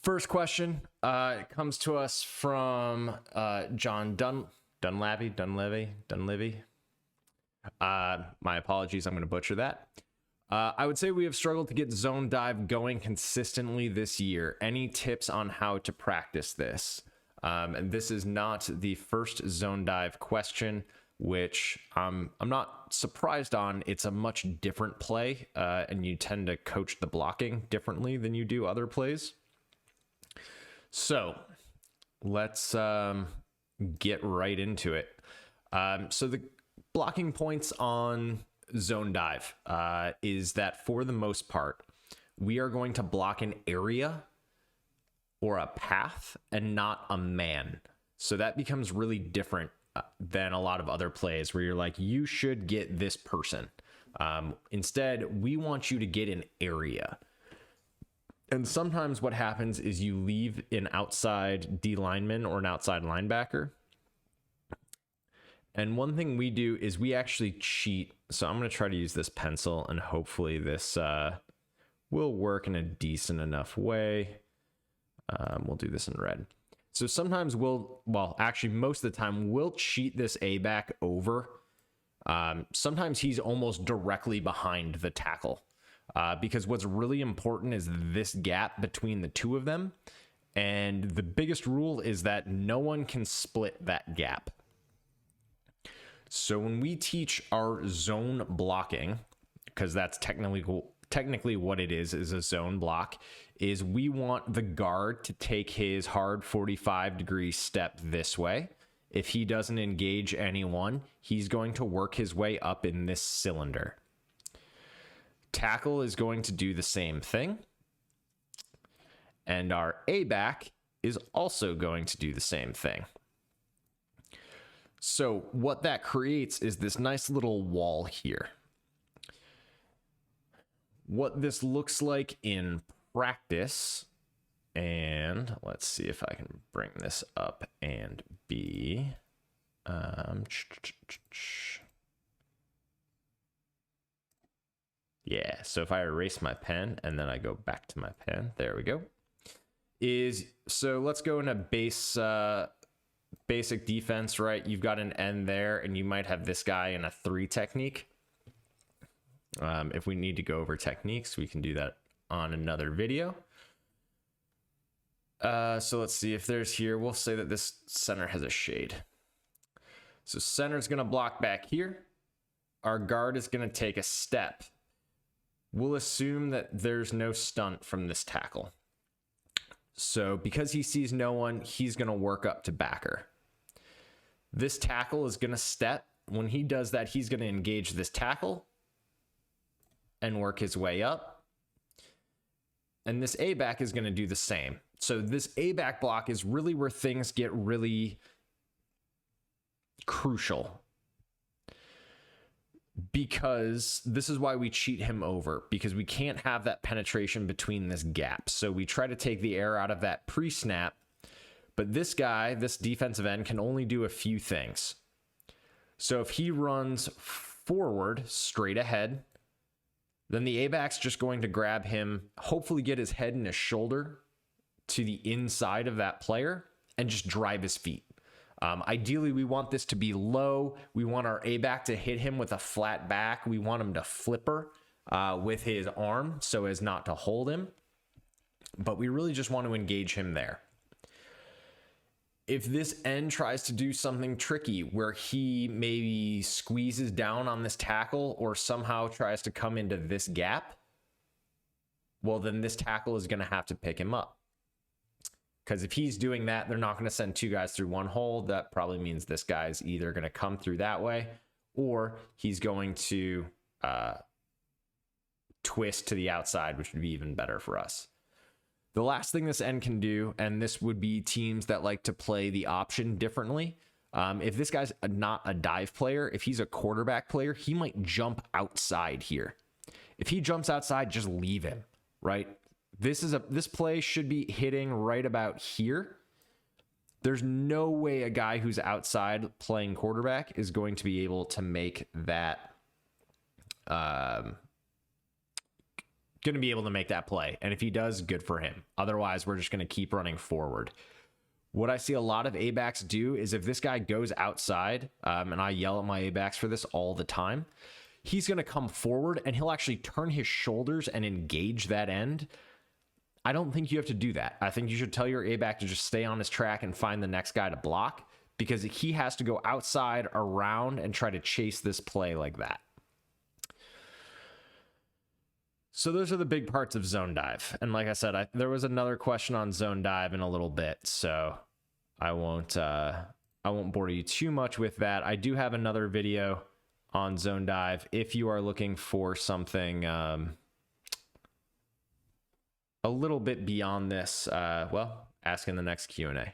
First question comes to us from John Dunlevy. My apologies, I'm going to butcher that. I would say we have struggled to get zone dive going consistently this year. Any tips on how to practice this? And this is not the first zone dive question, which I'm not surprised on. It's a much different play, and you tend to coach the blocking differently than you do other plays. So let's get right into it. So the blocking points on zone dive is that for the most part, we are going to block an area or a path and not a man. So that becomes really different than a lot of other plays where you're like, you should get this person. Instead, we want you to get an area. And sometimes what happens is you leave an outside D lineman or an outside linebacker. And one thing we do is we actually cheat. So I'm going to try to use this pencil, and hopefully this will work in a decent enough way. We'll do this in red. So sometimes actually most of the time we'll cheat this A-back over. Sometimes he's almost directly behind the tackle. Because what's really important is this gap between the two of them. And the biggest rule is that no one can split that gap. So when we teach our zone blocking, because that's technically what it is a zone block, is we want the guard to take his hard 45-degree step this way. If he doesn't engage anyone, he's going to work his way up in this cylinder. Tackle is going to do the same thing. And our A-back is also going to do the same thing. So what that creates is this nice little wall here. What this looks like in practice, and let's see if I can bring this up and be... Yeah, so if I erase my pen and then I go back to my pen, there we go. So let's go in a basic defense, right? You've got an end there, and you might have this guy in a 3 technique. If we need to go over techniques, we can do that on another video. So let's see if there's here. We'll say that this center has a shade. So center's going to block back here. Our guard is going to take a step. We'll assume that there's no stunt from this tackle. So because he sees no one, he's going to work up to backer. This tackle is going to step. When he does that, he's going to engage this tackle and work his way up. And this A-back is going to do the same. So this A-back block is really where things get really crucial. Because this is why we cheat him over, because we can't have that penetration between this gap. So we try to take the air out of that pre-snap, but this guy, this defensive end, can only do a few things. So if he runs forward straight ahead, then the A-back's just going to grab him, hopefully get his head and his shoulder to the inside of that player and just drive his feet. Ideally, we want this to be low. We want our A-back to hit him with a flat back. We want him to flipper with his arm so as not to hold him. But we really just want to engage him there. If this end tries to do something tricky where he maybe squeezes down on this tackle or somehow tries to come into this gap, well, then this tackle is going to have to pick him up. Because if he's doing that, they're not going to send 2 guys through 1 hole. That probably means this guy's either going to come through that way or he's going to twist to the outside, which would be even better for us. The last thing this end can do, and this would be teams that like to play the option differently. If this guy's not a dive player, if he's a quarterback player, he might jump outside here. If he jumps outside, just leave him, right? This play should be hitting right about here. There's no way a guy who's outside playing quarterback is going to be able to make that going to be able to make that play. And if he does, good for him. Otherwise, we're just going to keep running forward. What I see a lot of A-backs do is if this guy goes outside, and I yell at my A-backs for this all the time, he's going to come forward and he'll actually turn his shoulders and engage that end. I don't think you have to do that. I think you should tell your A-back to just stay on his track and find the next guy to block, because he has to go outside, around, and try to chase this play like that. So those are the big parts of zone dive. And like I said, there was another question on zone dive in a little bit, so I won't bore you too much with that. I do have another video on zone dive if you are looking for something a little bit beyond this. Well, ask in the next Q&A.